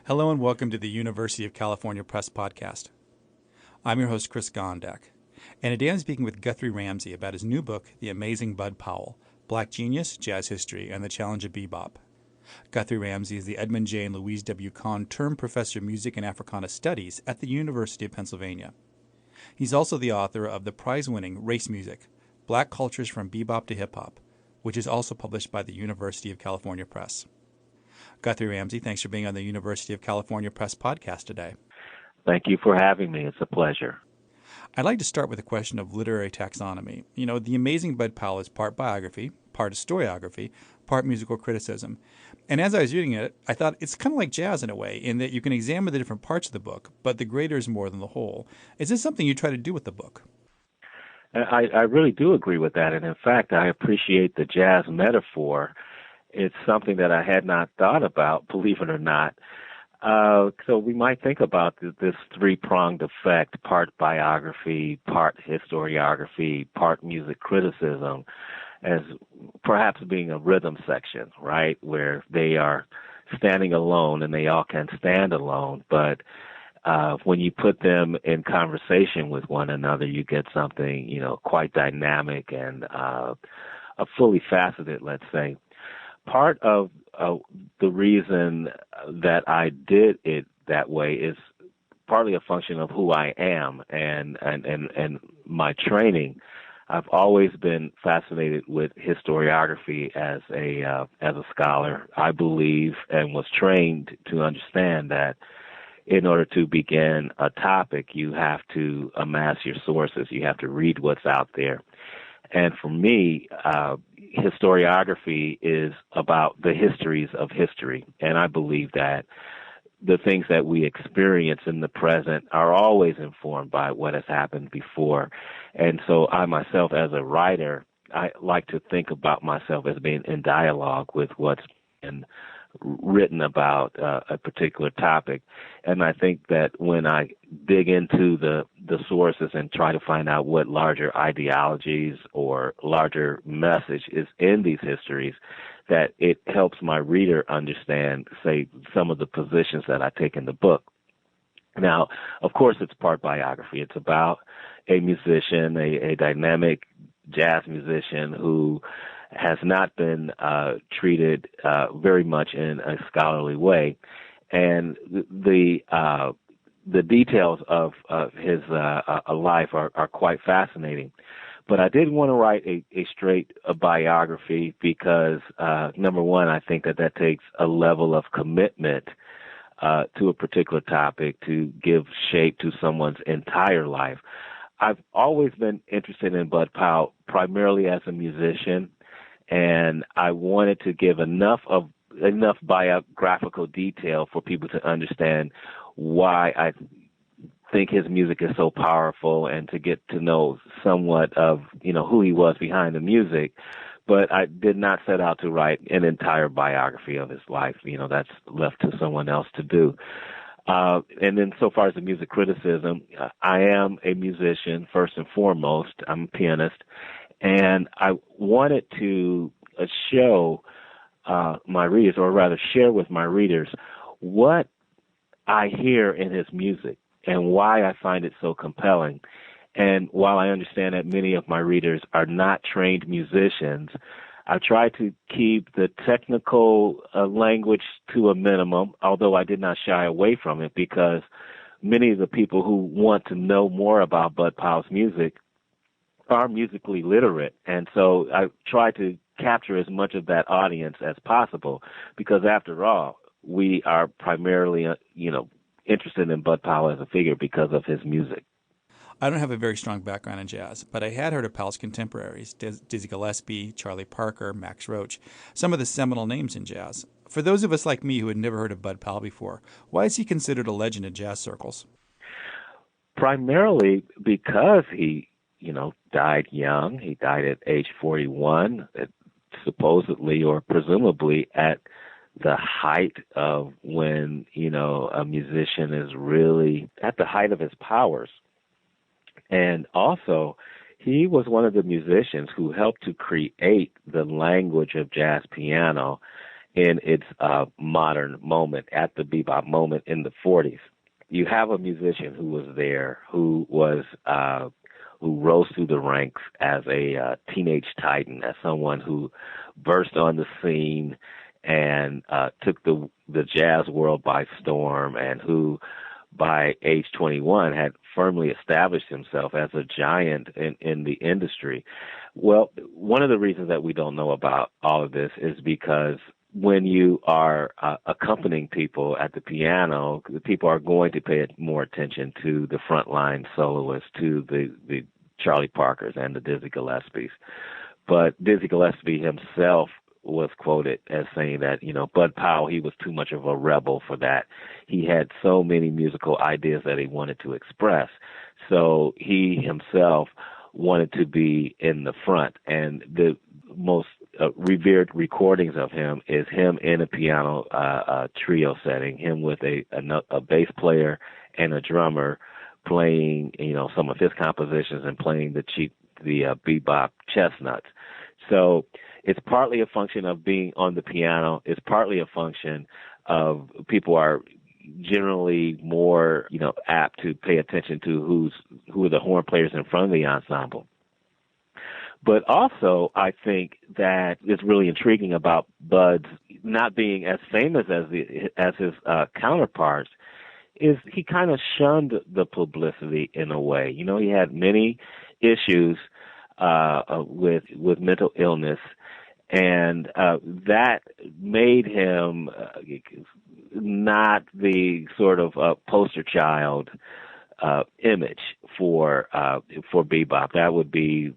Hello and welcome to the University of California Press podcast. I'm your host, Chris Gondek, and today I'm speaking with Guthrie Ramsey about his new book, The Amazing Bud Powell, Black Genius, Jazz History, and the Challenge of Bebop. Guthrie Ramsey is the Edmund J. and Louise W. Kahn Term Professor of Music and Africana Studies at the University of Pennsylvania. He's also the author of the prize-winning Race Music, Black Cultures from Bebop to Hip Hop, which is also published by the University of California Press. Guthrie Ramsey, thanks for being on the University of California Press podcast today. Thank you for having me. It's a pleasure. I'd like to start with a question of literary taxonomy. You know, The Amazing Bud Powell is part biography, part historiography, part musical criticism. And as I was reading it, I thought it's kind of like jazz in a way, in that you can examine the different parts of the book, but the greater is more than the whole. Is this something you try to do with the book? I really do agree with that. And in fact, I appreciate the jazz metaphor. It's something that I had not thought about, believe it or not. So we might think about this three-pronged effect, part biography, part historiography, part music criticism, as perhaps being a rhythm section, right, where they are standing alone and they all can stand alone. But when you put them in conversation with one another, you get something, quite dynamic and fully faceted, let's say. Part of the reason that I did it that way is partly a function of who I am and my training. I've always been fascinated with historiography as a scholar. I believe and was trained to understand that in order to begin a topic, you have to amass your sources. You have to read what's out there. And for me, historiography is about the histories of history. And I believe that the things that we experience in the present are always informed by what has happened before. And so I myself, as a writer, I like to think about myself as being in dialogue with what's been written about a particular topic. And I think that when I dig into the sources and try to find out what larger ideologies or larger message is in these histories, that it helps my reader understand, say, some of the positions that I take in the book. Now, of course, it's part biography. It's about a musician, a dynamic jazz musician who has not been treated very much in a scholarly way, and the details of his life are quite fascinating. But I did want to write a straight biography because, number one, I think that takes a level of commitment to a particular topic to give shape to someone's entire life. I've always been interested in Bud Powell primarily as a musician, and I wanted to give enough biographical detail for people to understand why I think his music is so powerful and to get to know somewhat of, who he was behind the music. But I did not set out to write an entire biography of his life. That's left to someone else to do. And then so far as the music criticism, I am a musician first and foremost. I'm a pianist. And I wanted to show my readers, or rather share with my readers, what I hear in his music and why I find it so compelling. And while I understand that many of my readers are not trained musicians, I try to keep the technical language to a minimum, although I did not shy away from it because many of the people who want to know more about Bud Powell's music are musically literate. And so I try to capture as much of that audience as possible because, after all, we are primarily, interested in Bud Powell as a figure because of his music. I don't have a very strong background in jazz, but I had heard of Powell's contemporaries, Dizzy Gillespie, Charlie Parker, Max Roach, some of the seminal names in jazz. For those of us like me who had never heard of Bud Powell before, why is he considered a legend in jazz circles? Primarily because he died young. He died at age 41, supposedly or presumably at the height of when, a musician is really at the height of his powers. And also, he was one of the musicians who helped to create the language of jazz piano in its modern moment, at the bebop moment in the 40s. You have a musician who was there, who rose through the ranks as a teenage titan, as someone who burst on the scene and took the jazz world by storm, and who by age 21 had firmly established himself as a giant in the industry. Well, one of the reasons that we don't know about all of this is because when you are accompanying people at the piano, the people are going to pay more attention to the frontline soloists, to the Charlie Parkers and the Dizzy Gillespies. But Dizzy Gillespie himself was quoted as saying that, Bud Powell, he was too much of a rebel for that. He had so many musical ideas that he wanted to express. So he himself wanted to be in the front. And the most revered recordings of him is him in a piano trio setting, him with a bass player and a drummer playing, some of his compositions and playing the bebop chestnuts. So it's partly a function of being on the piano. It's partly a function of people are generally more, apt to pay attention to who are the horn players in front of the ensemble. But also, I think that it's really intriguing about Bud's not being as famous as his counterparts is he kind of shunned the publicity in a way. He had many issues with mental illness, and that made him not the sort of poster child image for bebop. That would be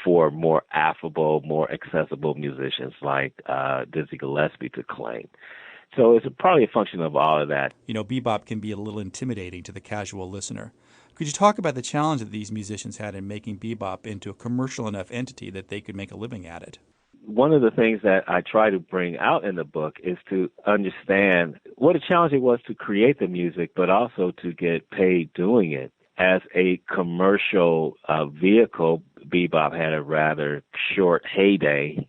for more affable, more accessible musicians like Dizzy Gillespie to claim. So it's probably a function of all of that. Bebop can be a little intimidating to the casual listener. Could you talk about the challenge that these musicians had in making bebop into a commercial enough entity that they could make a living at it? One of the things that I try to bring out in the book is to understand what a challenge it was to create the music, but also to get paid doing it. As a commercial vehicle, bebop had a rather short heyday,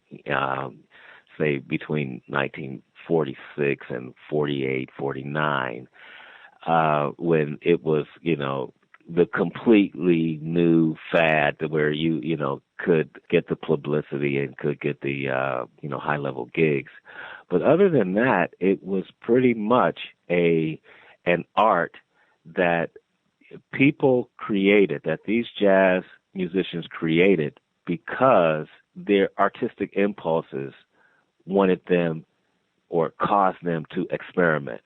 say between 1946 and 48, 49, when it was, the completely new fad where you could get the publicity and could get the, high level gigs. But other than that, it was pretty much an art that people created, that these jazz musicians created because their artistic impulses wanted them or caused them to experiment.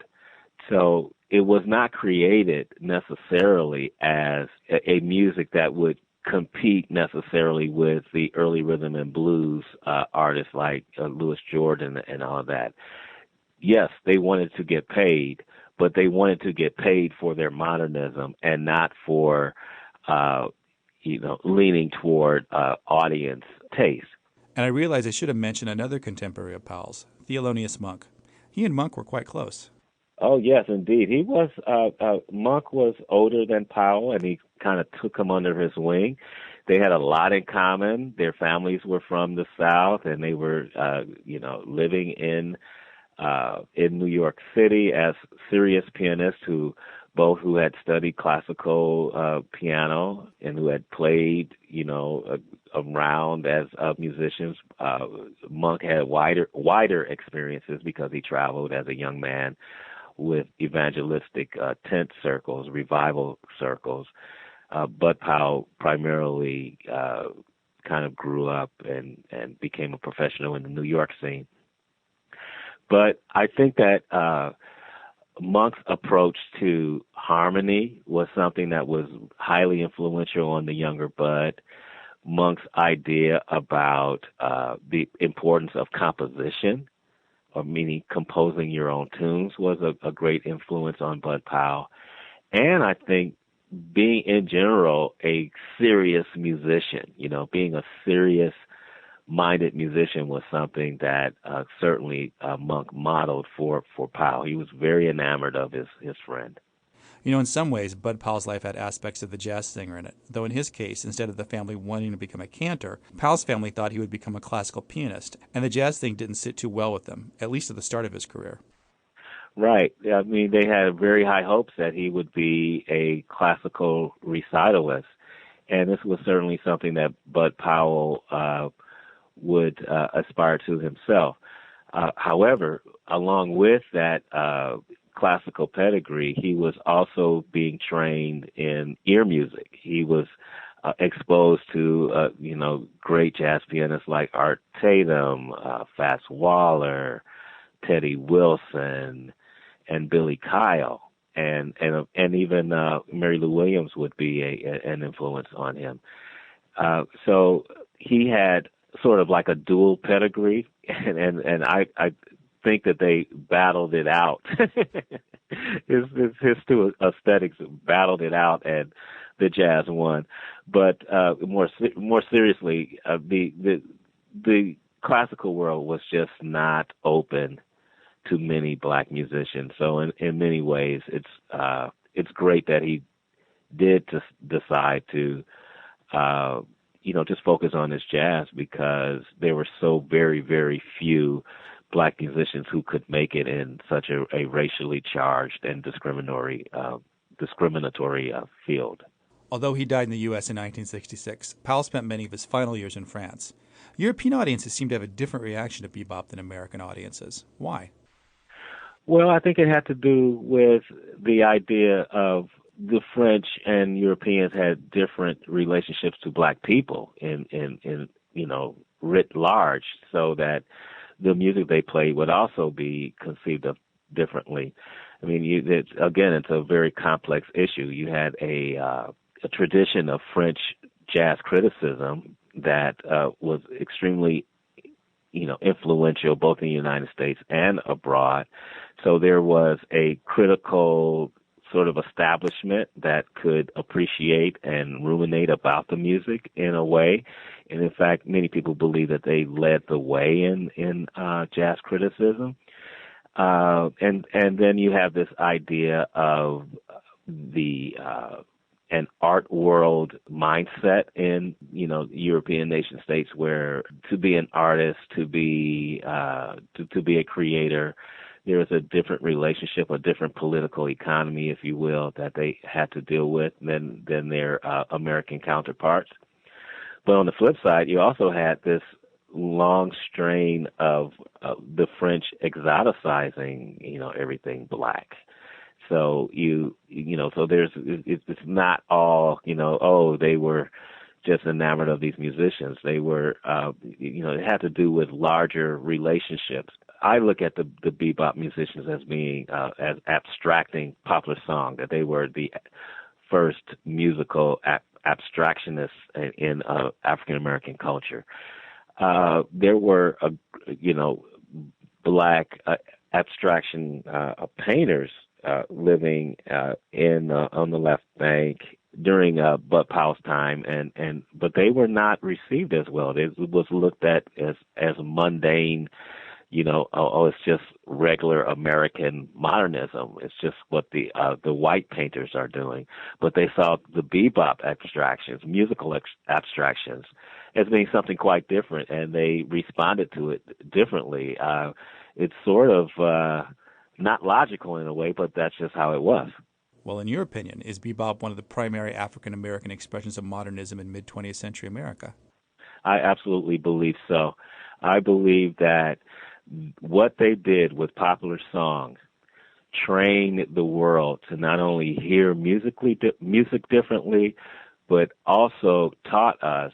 So it was not created necessarily as a music that would compete necessarily with the early rhythm and blues artists like Louis Jordan and all of that. Yes, they wanted to get paid, but they wanted to get paid for their modernism and not for, leaning toward audience taste. And I realized I should have mentioned another contemporary of Powell's, Thelonious Monk. He and Monk were quite close. Oh, yes, indeed. He was, Monk was older than Powell, and he kind of took him under his wing. They had a lot in common. Their families were from the South, and they were, living in New York City as serious pianists who had studied classical piano and who had played, around as musicians. Monk had wider experiences because he traveled as a young man with evangelistic tent circles, revival circles. Bud Powell primarily kind of grew up and became a professional in the New York scene. But I think that Monk's approach to harmony was something that was highly influential on the younger Bud. Monk's idea about the importance of composition, or meaning composing your own tunes, was a great influence on Bud Powell. And I think being in general a serious musician, being a serious-minded musician was something that certainly Monk modeled for Powell. He was very enamored of his friend. In some ways, Bud Powell's life had aspects of the jazz singer in it, though in his case, instead of the family wanting to become a cantor, Powell's family thought he would become a classical pianist, and the jazz thing didn't sit too well with them, at least at the start of his career. Right. I mean, they had very high hopes that he would be a classical recitalist, and this was certainly something that Bud Powell would aspire to himself. However, along with that classical pedigree, he was also being trained in ear music. He was exposed to, great jazz pianists like Art Tatum, Fats Waller, Teddy Wilson, and Billy Kyle, and even Mary Lou Williams would be an influence on him. So he had sort of like a dual pedigree, and I think that they battled it out. his two aesthetics battled it out, and the jazz won. But more seriously, the classical world was just not open to many black musicians. So in many ways, it's great that he did decide to just focus on his jazz, because there were so very, very few black musicians who could make it in such a racially charged and discriminatory field. Although he died in the U.S. in 1966, Powell spent many of his final years in France. European audiences seem to have a different reaction to bebop than American audiences. Why? Well, I think it had to do with the idea of the French and Europeans had different relationships to black people in writ large, so that the music they played would also be conceived of differently. I mean, it's a very complex issue. You had a tradition of French jazz criticism that was extremely influential both in the United States and abroad. So there was a critical sort of establishment that could appreciate and ruminate about the music in a way. And in fact, many people believe that they led the way in jazz criticism. And then you have this idea of an art world mindset in European nation states, where to be an artist, to be a creator, there is a different relationship, a different political economy, if you will, that they had to deal with than their American counterparts. But on the flip side, you also had this long strain of the French exoticizing, everything black. So so it's not all, they were just enamored of these musicians. They were, it had to do with larger relationships. I look at the bebop musicians as being, as abstracting popular song, that they were the first musical abstractionists in African American culture. There were, black abstraction painters living on the left bank during Bud Powell's time, but they were not received as well. It was looked at as mundane. It's just regular American modernism. It's just what the white painters are doing. But they saw the bebop abstractions, musical abstractions, as being something quite different, and they responded to it differently. It's sort of not logical in a way, but that's just how it was. Well, in your opinion, is bebop one of the primary African American expressions of modernism in mid-20th century America? I absolutely believe so. I believe that what they did with popular songs trained the world to not only hear music differently, but also taught us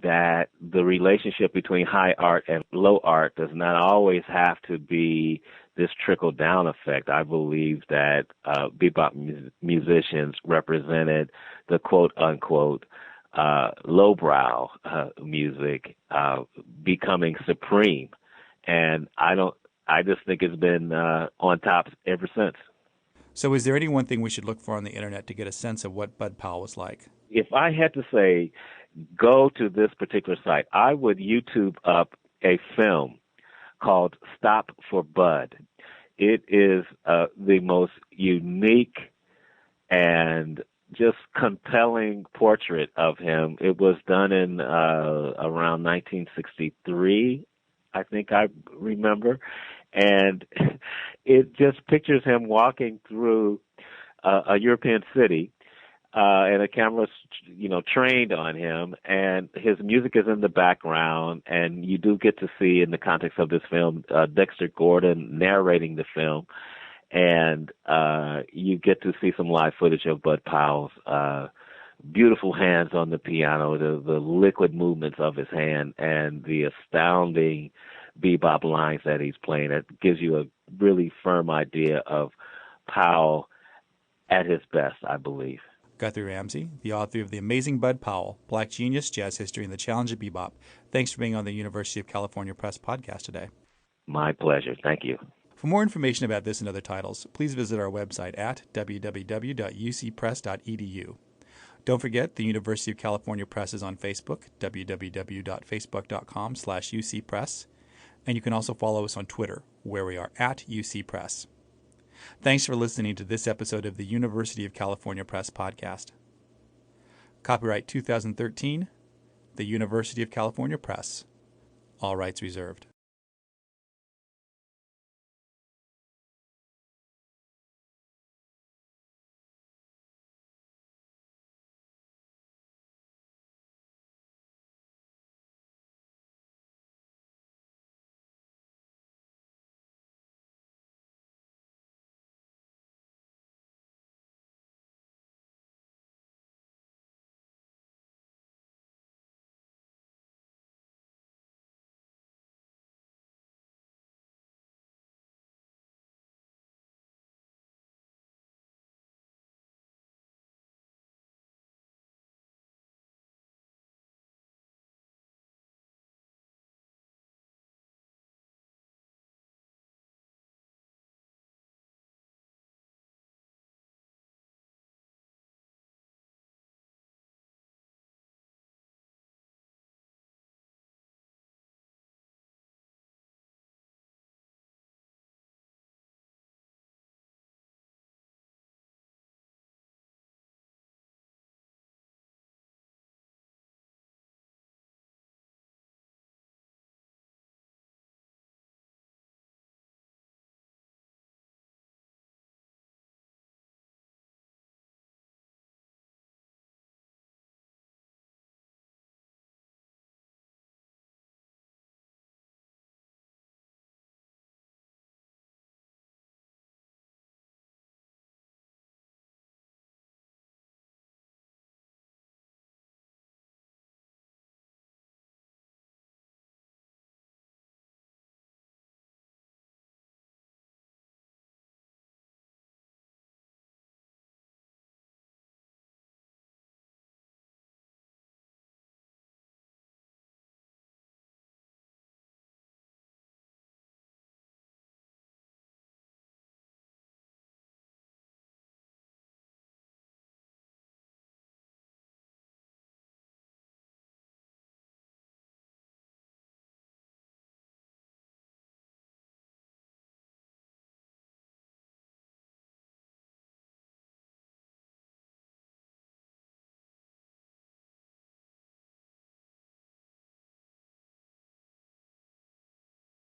that the relationship between high art and low art does not always have to be this trickle-down effect. I believe that bebop musicians represented the quote-unquote lowbrow music becoming supreme. And I just think it's been on top ever since. So is there any one thing we should look for on the internet to get a sense of what Bud Powell was like? If I had to say, go to this particular site, I would YouTube up a film called Stop for Bud. It is the most unique and just compelling portrait of him. It was done in around 1963, I think I remember, and it just pictures him walking through a European city, and a camera's, trained on him, and his music is in the background, and you do get to see, in the context of this film, Dexter Gordon narrating the film, and you get to see some live footage of Bud Powell's beautiful hands on the piano, the liquid movements of his hand, and the astounding bebop lines that he's playing. It gives you a really firm idea of Powell at his best, I believe. Guthrie Ramsey, the author of The Amazing Bud Powell, Black Genius, Jazz History, and the Challenge of Bebop. Thanks for being on the University of California Press podcast today. My pleasure. Thank you. For more information about this and other titles, please visit our website at www.ucpress.edu. Don't forget, the University of California Press is on Facebook, www.facebook.com/UCPress, and you can also follow us on Twitter, where we are at UCPress. Thanks for listening to this episode of the University of California Press podcast. Copyright 2013, the University of California Press. All rights reserved.